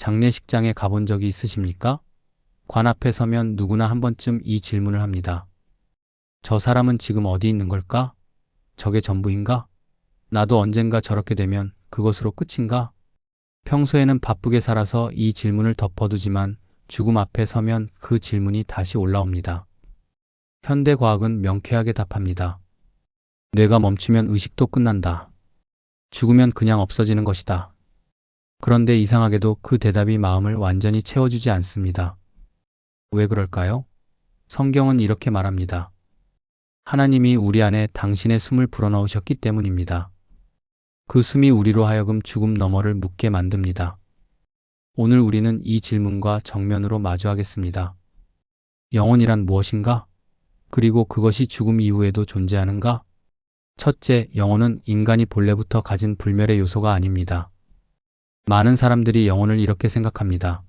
장례식장에 가본 적이 있으십니까? 관 앞에 서면 누구나 한 번쯤 이 질문을 합니다. 저 사람은 지금 어디 있는 걸까? 저게 전부인가? 나도 언젠가 저렇게 되면 그것으로 끝인가? 평소에는 바쁘게 살아서 이 질문을 덮어두지만 죽음 앞에 서면 그 질문이 다시 올라옵니다. 현대 과학은 명쾌하게 답합니다. 뇌가 멈추면 의식도 끝난다. 죽으면 그냥 없어지는 것이다. 그런데 이상하게도 그 대답이 마음을 완전히 채워주지 않습니다. 왜 그럴까요? 성경은 이렇게 말합니다. 하나님이 우리 안에 당신의 숨을 불어넣으셨기 때문입니다. 그 숨이 우리로 하여금 죽음 너머를 묻게 만듭니다. 오늘 우리는 이 질문과 정면으로 마주하겠습니다. 영혼이란 무엇인가? 그리고 그것이 죽음 이후에도 존재하는가? 첫째, 영혼은 인간이 본래부터 가진 불멸의 요소가 아닙니다. 많은 사람들이 영혼을 이렇게 생각합니다.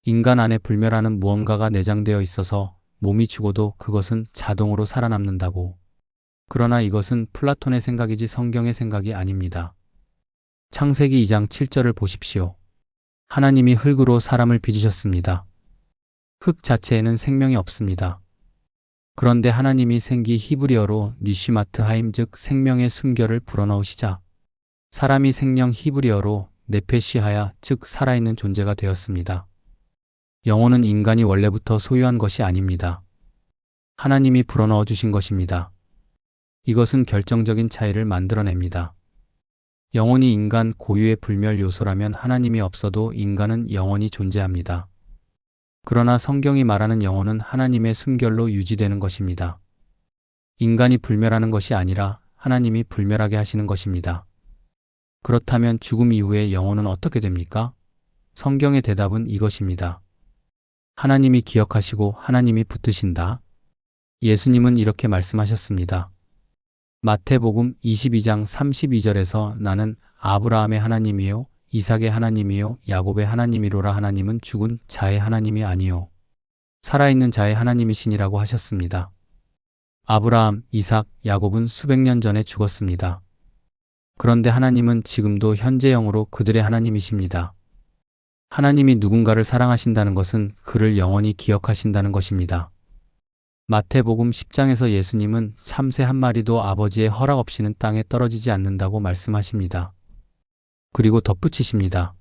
인간 안에 불멸하는 무언가가 내장되어 있어서 몸이 죽어도 그것은 자동으로 살아남는다고. 그러나 이것은 플라톤의 생각이지 성경의 생각이 아닙니다. 창세기 2장 7절을 보십시오. 하나님이 흙으로 사람을 빚으셨습니다. 흙 자체에는 생명이 없습니다. 그런데 하나님이 생기 히브리어로 니쉬마트 하임 즉 생명의 숨결을 불어넣으시자 사람이 생명 히브리어로 네페시하야 즉 살아있는 존재가 되었습니다. 영혼은 인간이 원래부터 소유한 것이 아닙니다. 하나님이 불어넣어 주신 것입니다. 이것은 결정적인 차이를 만들어냅니다. 영혼이 인간 고유의 불멸 요소라면 하나님이 없어도 인간은 영원히 존재합니다. 그러나 성경이 말하는 영혼은 하나님의 숨결로 유지되는 것입니다. 인간이 불멸하는 것이 아니라 하나님이 불멸하게 하시는 것입니다. 그렇다면 죽음 이후에 영혼은 어떻게 됩니까? 성경의 대답은 이것입니다. 하나님이 기억하시고 하나님이 붙드신다. 예수님은 이렇게 말씀하셨습니다. 마태복음 22장 32절에서 나는 아브라함의 하나님이요 이삭의 하나님이요 야곱의 하나님이로라. 하나님은 죽은 자의 하나님이 아니요 살아있는 자의 하나님이시니라고 하셨습니다. 아브라함, 이삭, 야곱은 수백 년 전에 죽었습니다. 그런데 하나님은 지금도 현재 영으로 그들의 하나님이십니다. 하나님이 누군가를 사랑하신다는 것은 그를 영원히 기억하신다는 것입니다. 마태복음 10장에서 예수님은 참새 한 마리도 아버지의 허락 없이는 땅에 떨어지지 않는다고 말씀하십니다. 그리고 덧붙이십니다.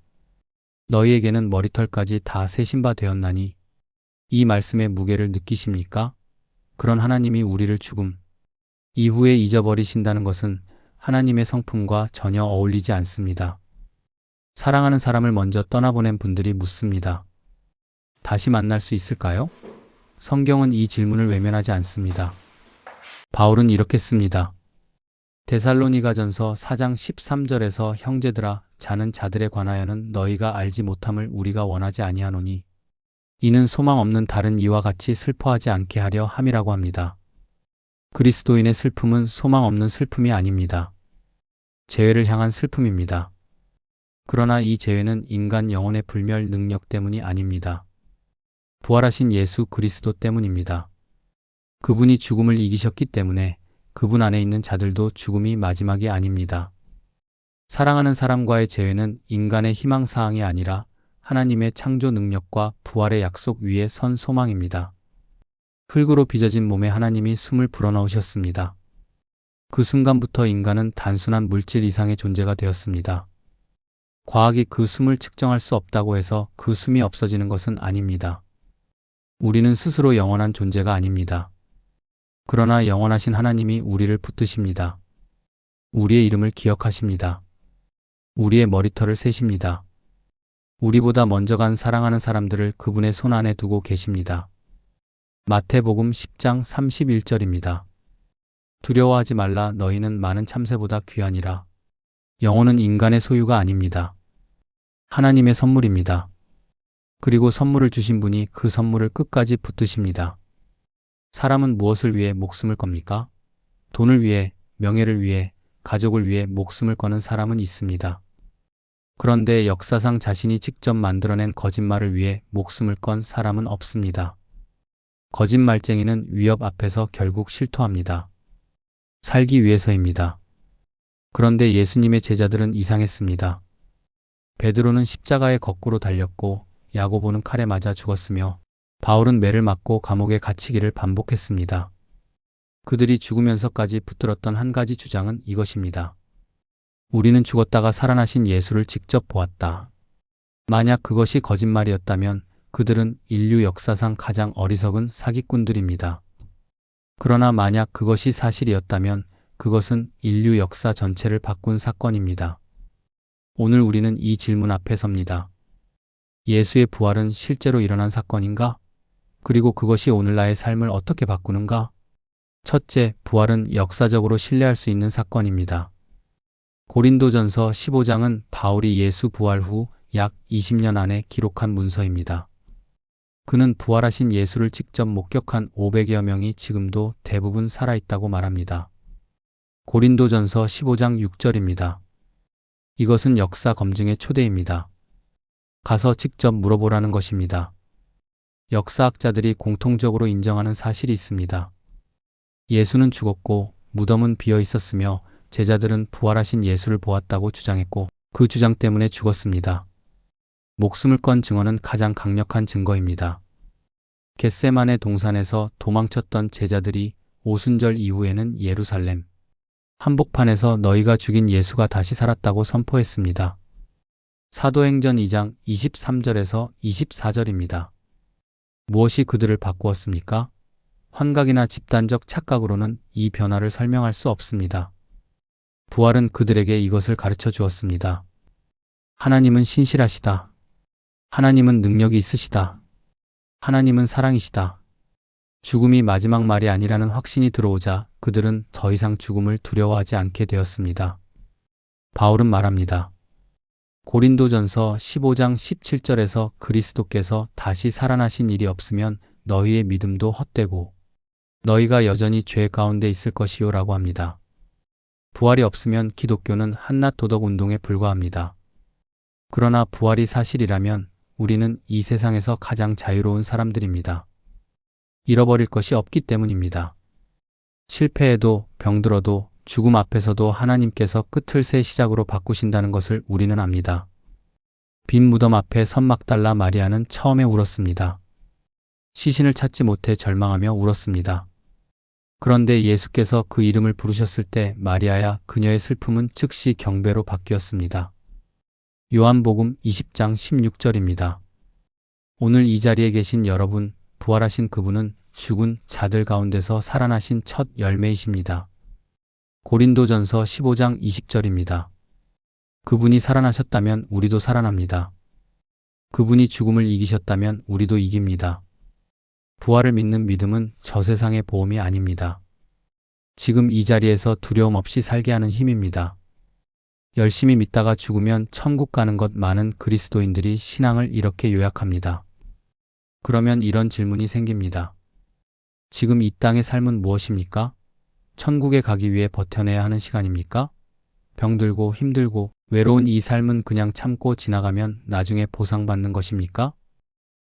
너희에게는 머리털까지 다 세신 바 되었나니 이 말씀의 무게를 느끼십니까? 그런 하나님이 우리를 죽음 이후에 잊어버리신다는 것은 하나님의 성품과 전혀 어울리지 않습니다. 사랑하는 사람을 먼저 떠나보낸 분들이 묻습니다. 다시 만날 수 있을까요? 성경은 이 질문을 외면하지 않습니다. 바울은 이렇게 씁니다. 데살로니가전서 4장 13절에서 형제들아 자는 자들에 관하여는 너희가 알지 못함을 우리가 원하지 아니하노니 이는 소망 없는 다른 이와 같이 슬퍼하지 않게 하려 함이라고 합니다. 그리스도인의 슬픔은 소망 없는 슬픔이 아닙니다. 재회를 향한 슬픔입니다. 그러나 이 재회는 인간 영혼의 불멸 능력 때문이 아닙니다. 부활하신 예수 그리스도 때문입니다. 그분이 죽음을 이기셨기 때문에 그분 안에 있는 자들도 죽음이 마지막이 아닙니다. 사랑하는 사람과의 재회는 인간의 희망사항이 아니라 하나님의 창조 능력과 부활의 약속 위에 선 소망입니다. 흙으로 빚어진 몸에 하나님이 숨을 불어넣으셨습니다. 그 순간부터 인간은 단순한 물질 이상의 존재가 되었습니다. 과학이 그 숨을 측정할 수 없다고 해서 그 숨이 없어지는 것은 아닙니다. 우리는 스스로 영원한 존재가 아닙니다. 그러나 영원하신 하나님이 우리를 붙드십니다. 우리의 이름을 기억하십니다. 우리의 머리털을 세십니다. 우리보다 먼저 간 사랑하는 사람들을 그분의 손 안에 두고 계십니다. 마태복음 10장 31절입니다. 두려워하지 말라 너희는 많은 참새보다 귀하니라. 영혼은 인간의 소유가 아닙니다. 하나님의 선물입니다. 그리고 선물을 주신 분이 그 선물을 끝까지 붙드십니다. 사람은 무엇을 위해 목숨을 겁니까? 돈을 위해, 명예를 위해, 가족을 위해 목숨을 거는 사람은 있습니다. 그런데 역사상 자신이 직접 만들어낸 거짓말을 위해 목숨을 건 사람은 없습니다. 거짓말쟁이는 위협 앞에서 결국 실토합니다. 살기 위해서입니다. 그런데 예수님의 제자들은 이상했습니다. 베드로는 십자가에 거꾸로 달렸고 야고보는 칼에 맞아 죽었으며 바울은 매를 맞고 감옥에 갇히기를 반복했습니다. 그들이 죽으면서까지 붙들었던 한 가지 주장은 이것입니다. 우리는 죽었다가 살아나신 예수를 직접 보았다. 만약 그것이 거짓말이었다면 그들은 인류 역사상 가장 어리석은 사기꾼들입니다. 그러나 만약 그것이 사실이었다면 그것은 인류 역사 전체를 바꾼 사건입니다. 오늘 우리는 이 질문 앞에 섭니다. 예수의 부활은 실제로 일어난 사건인가? 그리고 그것이 오늘 나의 삶을 어떻게 바꾸는가? 첫째, 부활은 역사적으로 신뢰할 수 있는 사건입니다. 고린도전서 15장은 바울이 예수 부활 후 약 20년 안에 기록한 문서입니다. 그는 부활하신 예수를 직접 목격한 500여 명이 지금도 대부분 살아있다고 말합니다. 고린도전서 15장 6절입니다. 이것은 역사 검증의 초대입니다. 가서 직접 물어보라는 것입니다. 역사학자들이 공통적으로 인정하는 사실이 있습니다. 예수는 죽었고 무덤은 비어 있었으며 제자들은 부활하신 예수를 보았다고 주장했고 그 주장 때문에 죽었습니다. 목숨을 건 증언은 가장 강력한 증거입니다. 겟세마네 동산에서 도망쳤던 제자들이 오순절 이후에는 예루살렘 한복판에서 너희가 죽인 예수가 다시 살았다고 선포했습니다. 사도행전 2장 23절에서 24절입니다. 무엇이 그들을 바꾸었습니까? 환각이나 집단적 착각으로는 이 변화를 설명할 수 없습니다. 부활은 그들에게 이것을 가르쳐 주었습니다. 하나님은 신실하시다. 하나님은 능력이 있으시다. 하나님은 사랑이시다. 죽음이 마지막 말이 아니라는 확신이 들어오자 그들은 더 이상 죽음을 두려워하지 않게 되었습니다. 바울은 말합니다. 고린도전서 15장 17절에서 그리스도께서 다시 살아나신 일이 없으면 너희의 믿음도 헛되고 너희가 여전히 죄 가운데 있을 것이요 라고 합니다. 부활이 없으면 기독교는 한낱 도덕 운동에 불과합니다. 그러나 부활이 사실이라면 우리는 이 세상에서 가장 자유로운 사람들입니다. 잃어버릴 것이 없기 때문입니다. 실패해도 병들어도 죽음 앞에서도 하나님께서 끝을 새 시작으로 바꾸신다는 것을 우리는 압니다. 빈 무덤 앞에 선막달라 마리아는 처음에 울었습니다. 시신을 찾지 못해 절망하며 울었습니다. 그런데 예수께서 그 이름을 부르셨을 때 마리아야 그녀의 슬픔은 즉시 경배로 바뀌었습니다. 요한복음 20장 16절입니다. 오늘 이 자리에 계신 여러분, 부활하신 그분은 죽은 자들 가운데서 살아나신 첫 열매이십니다. 고린도전서 15장 20절입니다. 그분이 살아나셨다면 우리도 살아납니다. 그분이 죽음을 이기셨다면 우리도 이깁니다. 부활을 믿는 믿음은 저 세상의 보험이 아닙니다. 지금 이 자리에서 두려움 없이 살게 하는 힘입니다. 열심히 믿다가 죽으면 천국 가는 것 많은 그리스도인들이 신앙을 이렇게 요약합니다. 그러면 이런 질문이 생깁니다. 지금 이 땅의 삶은 무엇입니까? 천국에 가기 위해 버텨내야 하는 시간입니까? 병들고 힘들고 외로운 이 삶은 그냥 참고 지나가면 나중에 보상받는 것입니까?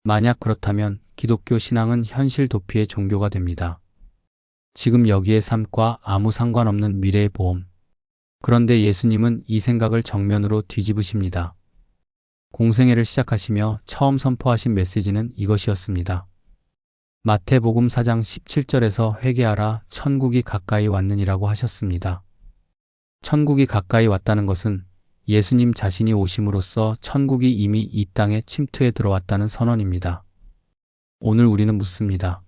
만약 그렇다면 기독교 신앙은 현실 도피의 종교가 됩니다. 지금 여기의 삶과 아무 상관없는 미래의 보험. 그런데 예수님은 이 생각을 정면으로 뒤집으십니다. 공생애를 시작하시며 처음 선포하신 메시지는 이것이었습니다. 마태복음 4장 17절에서 회개하라 천국이 가까이 왔느니라고 하셨습니다. 천국이 가까이 왔다는 것은 예수님 자신이 오심으로써 천국이 이미 이 땅에 침투해 들어왔다는 선언입니다. 오늘 우리는 묻습니다.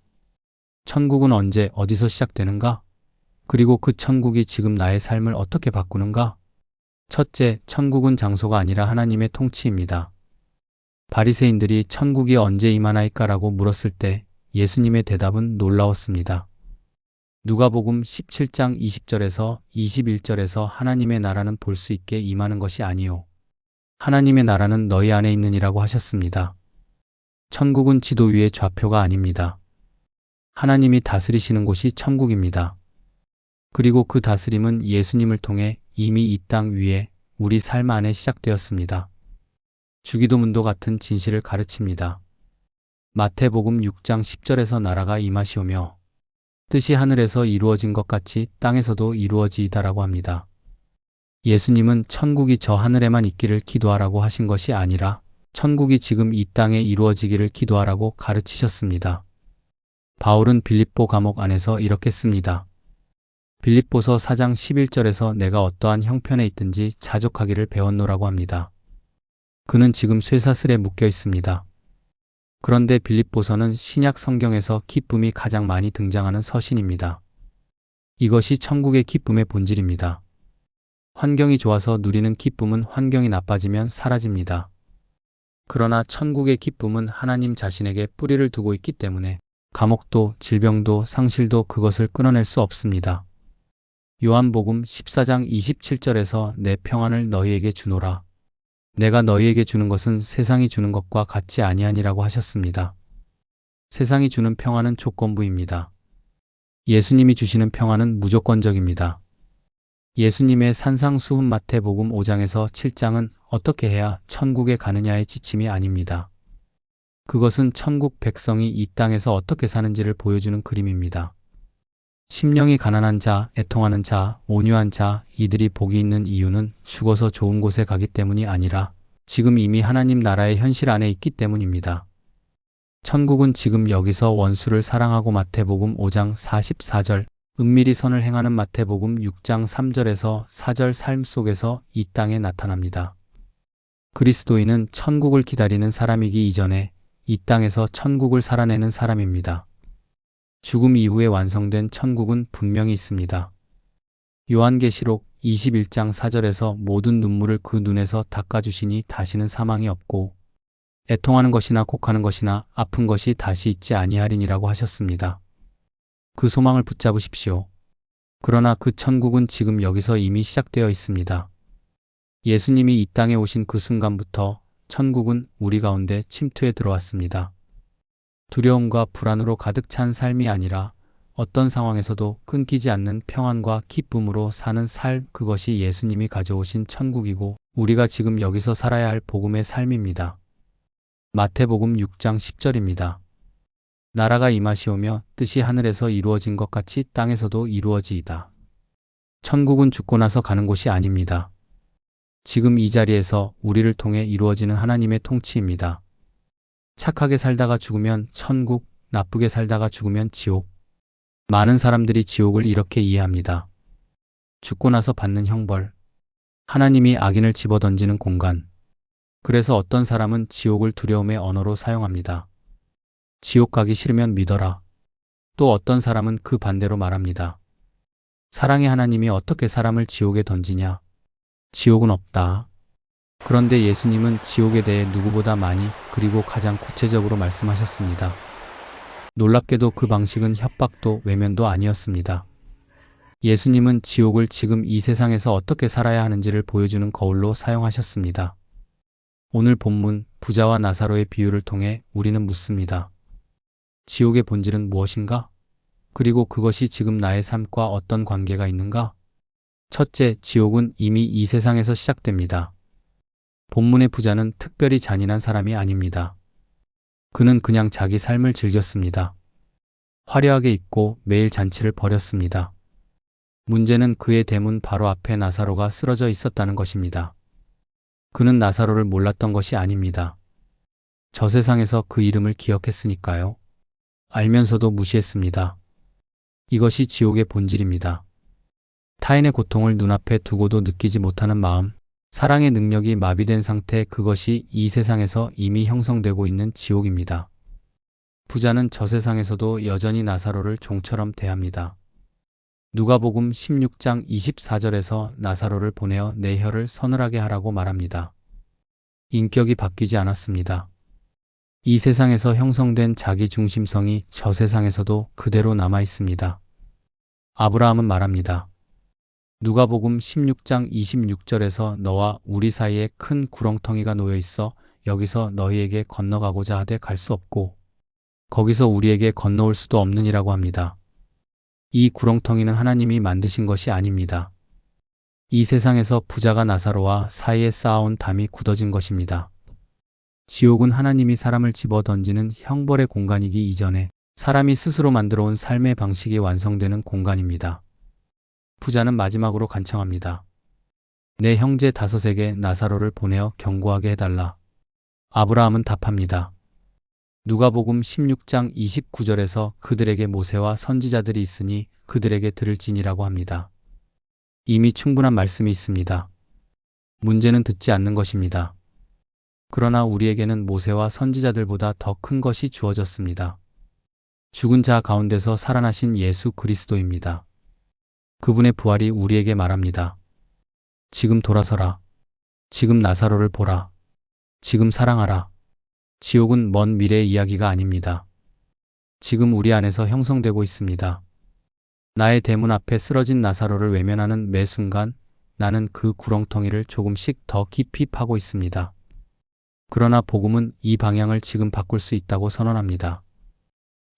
천국은 언제 어디서 시작되는가? 그리고 그 천국이 지금 나의 삶을 어떻게 바꾸는가? 첫째, 천국은 장소가 아니라 하나님의 통치입니다. 바리새인들이 천국이 언제 임하나이까라고 물었을 때 예수님의 대답은 놀라웠습니다. 누가복음 17장 20절에서 21절에서 하나님의 나라는 볼 수 있게 임하는 것이 아니요 하나님의 나라는 너희 안에 있느니라고 하셨습니다. 천국은 지도 위의 좌표가 아닙니다. 하나님이 다스리시는 곳이 천국입니다. 그리고 그 다스림은 예수님을 통해 이미 이 땅 위에 우리 삶 안에 시작되었습니다. 주기도문도 같은 진실을 가르칩니다. 마태복음 6장 10절에서 나라가 임하시오며 뜻이 하늘에서 이루어진 것 같이 땅에서도 이루어지이다라고 합니다. 예수님은 천국이 저 하늘에만 있기를 기도하라고 하신 것이 아니라 천국이 지금 이 땅에 이루어지기를 기도하라고 가르치셨습니다. 바울은 빌립보 감옥 안에서 이렇게 씁니다. 빌립보서 4장 11절에서 내가 어떠한 형편에 있든지 자족하기를 배웠노라고 합니다. 그는 지금 쇠사슬에 묶여 있습니다. 그런데 빌립보서는 신약 성경에서 기쁨이 가장 많이 등장하는 서신입니다. 이것이 천국의 기쁨의 본질입니다. 환경이 좋아서 누리는 기쁨은 환경이 나빠지면 사라집니다. 그러나 천국의 기쁨은 하나님 자신에게 뿌리를 두고 있기 때문에 감옥도 질병도 상실도 그것을 끊어낼 수 없습니다. 요한복음 14장 27절에서 내 평안을 너희에게 주노라. 내가 너희에게 주는 것은 세상이 주는 것과 같지 아니하니라고 하셨습니다. 세상이 주는 평안은 조건부입니다. 예수님이 주시는 평안은 무조건적입니다. 예수님의 산상수훈 마태복음 5장에서 7장은 어떻게 해야 천국에 가느냐의 지침이 아닙니다. 그것은 천국 백성이 이 땅에서 어떻게 사는지를 보여주는 그림입니다. 심령이 가난한 자, 애통하는 자, 온유한 자, 이들이 복이 있는 이유는 죽어서 좋은 곳에 가기 때문이 아니라 지금 이미 하나님 나라의 현실 안에 있기 때문입니다. 천국은 지금 여기서 원수를 사랑하고 마태복음 5장 44절, 은밀히 선을 행하는 마태복음 6장 3절에서 4절 삶 속에서 이 땅에 나타납니다. 그리스도인은 천국을 기다리는 사람이기 이전에 이 땅에서 천국을 살아내는 사람입니다. 죽음 이후에 완성된 천국은 분명히 있습니다. 요한계시록 21장 4절에서 모든 눈물을 그 눈에서 닦아주시니 다시는 사망이 없고 애통하는 것이나 곡하는 것이나 아픈 것이 다시 있지 아니하리니라고 하셨습니다. 그 소망을 붙잡으십시오. 그러나 그 천국은 지금 여기서 이미 시작되어 있습니다. 예수님이 이 땅에 오신 그 순간부터 천국은 우리 가운데 침투해 들어왔습니다. 두려움과 불안으로 가득 찬 삶이 아니라 어떤 상황에서도 끊기지 않는 평안과 기쁨으로 사는 삶, 그것이 예수님이 가져오신 천국이고 우리가 지금 여기서 살아야 할 복음의 삶입니다. 마태복음 6장 10절입니다. 나라가 임하시오며 뜻이 하늘에서 이루어진 것 같이 땅에서도 이루어지이다. 천국은 죽고 나서 가는 곳이 아닙니다. 지금 이 자리에서 우리를 통해 이루어지는 하나님의 통치입니다. 착하게 살다가 죽으면 천국, 나쁘게 살다가 죽으면 지옥. 많은 사람들이 지옥을 이렇게 이해합니다. 죽고 나서 받는 형벌, 하나님이 악인을 집어던지는 공간. 그래서 어떤 사람은 지옥을 두려움의 언어로 사용합니다. 지옥 가기 싫으면 믿어라. 또 어떤 사람은 그 반대로 말합니다. 사랑의 하나님이 어떻게 사람을 지옥에 던지냐? 지옥은 없다. 그런데 예수님은 지옥에 대해 누구보다 많이 그리고 가장 구체적으로 말씀하셨습니다. 놀랍게도 그 방식은 협박도 외면도 아니었습니다. 예수님은 지옥을 지금 이 세상에서 어떻게 살아야 하는지를 보여주는 거울로 사용하셨습니다. 오늘 본문 부자와 나사로의 비유를 통해 우리는 묻습니다. 지옥의 본질은 무엇인가? 그리고 그것이 지금 나의 삶과 어떤 관계가 있는가? 첫째, 지옥은 이미 이 세상에서 시작됩니다. 본문의 부자는 특별히 잔인한 사람이 아닙니다. 그는 그냥 자기 삶을 즐겼습니다. 화려하게 입고 매일 잔치를 벌였습니다. 문제는 그의 대문 바로 앞에 나사로가 쓰러져 있었다는 것입니다. 그는 나사로를 몰랐던 것이 아닙니다. 저 세상에서 그 이름을 기억했으니까요. 알면서도 무시했습니다. 이것이 지옥의 본질입니다. 타인의 고통을 눈앞에 두고도 느끼지 못하는 마음, 사랑의 능력이 마비된 상태, 그것이 이 세상에서 이미 형성되고 있는 지옥입니다. 부자는 저 세상에서도 여전히 나사로를 종처럼 대합니다. 누가복음 16장 24절에서 나사로를 보내어 내 혀를 서늘하게 하라고 말합니다. 인격이 바뀌지 않았습니다. 이 세상에서 형성된 자기 중심성이 저 세상에서도 그대로 남아 있습니다. 아브라함은 말합니다. 누가복음 16장 26절에서 너와 우리 사이에 큰 구렁텅이가 놓여 있어 여기서 너희에게 건너가고자 하되 갈 수 없고 거기서 우리에게 건너올 수도 없느니라고 합니다. 이 구렁텅이는 하나님이 만드신 것이 아닙니다. 이 세상에서 부자가 나사로와 사이에 쌓아온 담이 굳어진 것입니다. 지옥은 하나님이 사람을 집어던지는 형벌의 공간이기 이전에 사람이 스스로 만들어온 삶의 방식이 완성되는 공간입니다. 부자는 마지막으로 간청합니다. 내 형제 다섯에게 나사로를 보내어 경고하게 해달라. 아브라함은 답합니다. 누가복음 16장 29절에서 그들에게 모세와 선지자들이 있으니 그들에게 들을지니라고 합니다. 이미 충분한 말씀이 있습니다. 문제는 듣지 않는 것입니다. 그러나 우리에게는 모세와 선지자들보다 더 큰 것이 주어졌습니다. 죽은 자 가운데서 살아나신 예수 그리스도입니다. 그분의 부활이 우리에게 말합니다. 지금 돌아서라. 지금 나사로를 보라. 지금 사랑하라. 지옥은 먼 미래의 이야기가 아닙니다. 지금 우리 안에서 형성되고 있습니다. 나의 대문 앞에 쓰러진 나사로를 외면하는 매 순간 나는 그 구렁텅이를 조금씩 더 깊이 파고 있습니다. 그러나 복음은 이 방향을 지금 바꿀 수 있다고 선언합니다.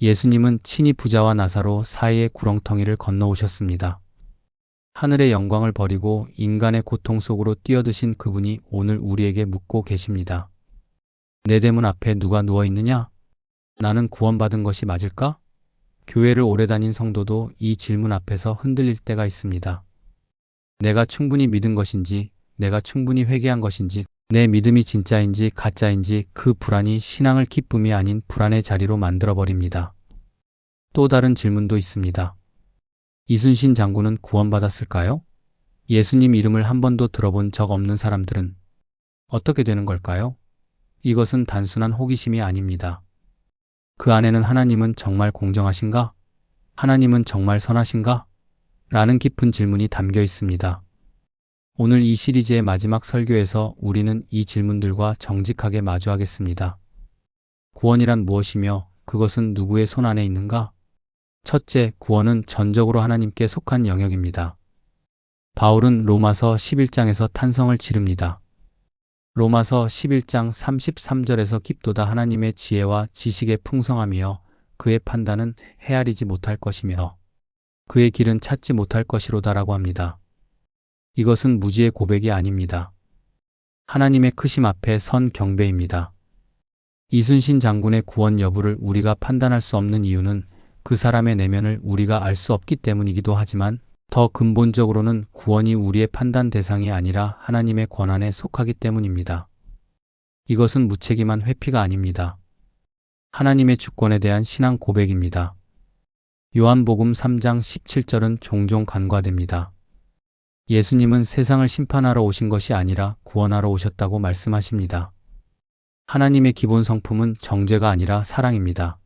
예수님은 친히 부자와 나사로 사이의 구렁텅이를 건너오셨습니다. 하늘의 영광을 버리고 인간의 고통 속으로 뛰어드신 그분이 오늘 우리에게 묻고 계십니다. 내 대문 앞에 누가 누워 있느냐? 나는 구원받은 것이 맞을까? 교회를 오래 다닌 성도도 이 질문 앞에서 흔들릴 때가 있습니다. 내가 충분히 믿은 것인지, 내가 충분히 회개한 것인지, 내 믿음이 진짜인지 가짜인지 그 불안이 신앙을 기쁨이 아닌 불안의 자리로 만들어버립니다. 또 다른 질문도 있습니다. 이순신 장군은 구원받았을까요? 예수님 이름을 한 번도 들어본 적 없는 사람들은 어떻게 되는 걸까요? 이것은 단순한 호기심이 아닙니다. 그 안에는 하나님은 정말 공정하신가? 하나님은 정말 선하신가? 라는 깊은 질문이 담겨 있습니다. 오늘 이 시리즈의 마지막 설교에서 우리는 이 질문들과 정직하게 마주하겠습니다. 구원이란 무엇이며 그것은 누구의 손 안에 있는가? 첫째, 구원은 전적으로 하나님께 속한 영역입니다. 바울은 로마서 11장에서 탄성을 지릅니다. 로마서 11장 33절에서 깊도다 하나님의 지혜와 지식의 풍성함이여 그의 판단은 헤아리지 못할 것이며 그의 길은 찾지 못할 것이로다라고 합니다. 이것은 무지의 고백이 아닙니다. 하나님의 크심 앞에 선 경배입니다. 이순신 장군의 구원 여부를 우리가 판단할 수 없는 이유는 그 사람의 내면을 우리가 알 수 없기 때문이기도 하지만 더 근본적으로는 구원이 우리의 판단 대상이 아니라 하나님의 권한에 속하기 때문입니다. 이것은 무책임한 회피가 아닙니다. 하나님의 주권에 대한 신앙 고백입니다. 요한복음 3장 17절은 종종 간과됩니다. 예수님은 세상을 심판하러 오신 것이 아니라 구원하러 오셨다고 말씀하십니다. 하나님의 기본 성품은 정죄가 아니라 사랑입니다.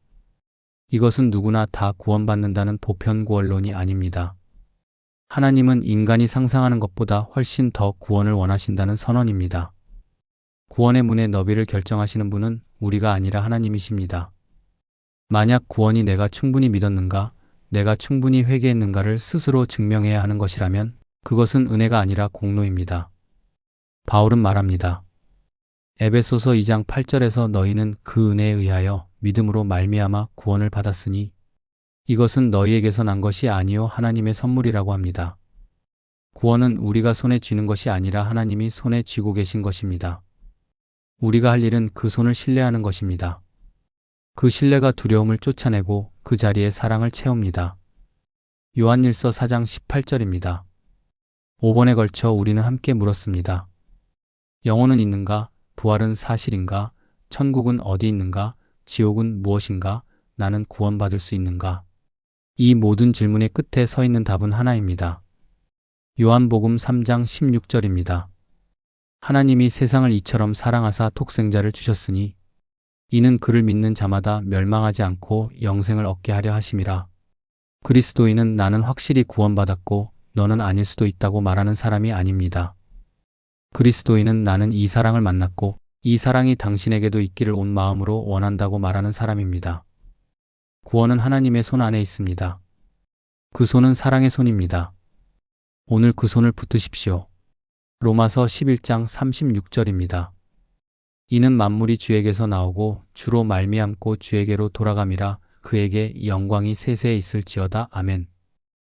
이것은 누구나 다 구원받는다는 보편구원론이 아닙니다. 하나님은 인간이 상상하는 것보다 훨씬 더 구원을 원하신다는 선언입니다. 구원의 문의 너비를 결정하시는 분은 우리가 아니라 하나님이십니다. 만약 구원이 내가 충분히 믿었는가, 내가 충분히 회개했는가를 스스로 증명해야 하는 것이라면 그것은 은혜가 아니라 공로입니다. 바울은 말합니다. 에베소서 2장 8절에서 너희는 그 은혜에 의하여 믿음으로 말미암아 구원을 받았으니 이것은 너희에게서 난 것이 아니요 하나님의 선물이라고 합니다. 구원은 우리가 손에 쥐는 것이 아니라 하나님이 손에 쥐고 계신 것입니다. 우리가 할 일은 그 손을 신뢰하는 것입니다. 그 신뢰가 두려움을 쫓아내고 그 자리에 사랑을 채웁니다. 요한일서 4장 18절입니다. 5번에 걸쳐 우리는 함께 물었습니다. 영혼은 있는가? 부활은 사실인가? 천국은 어디 있는가? 지옥은 무엇인가? 나는 구원받을 수 있는가? 이 모든 질문의 끝에 서 있는 답은 하나입니다. 요한복음 3장 16절입니다. 하나님이 세상을 이처럼 사랑하사 독생자를 주셨으니 이는 그를 믿는 자마다 멸망하지 않고 영생을 얻게 하려 하심이라. 그리스도인은 나는 확실히 구원받았고 너는 아닐 수도 있다고 말하는 사람이 아닙니다. 그리스도인은 나는 이 사랑을 만났고 이 사랑이 당신에게도 있기를 온 마음으로 원한다고 말하는 사람입니다. 구원은 하나님의 손 안에 있습니다. 그 손은 사랑의 손입니다. 오늘 그 손을 붙드십시오. 로마서 11장 36절입니다. 이는 만물이 주에게서 나오고 주로 말미암고 주에게로 돌아감이라 그에게 영광이 세세에 있을지어다. 아멘.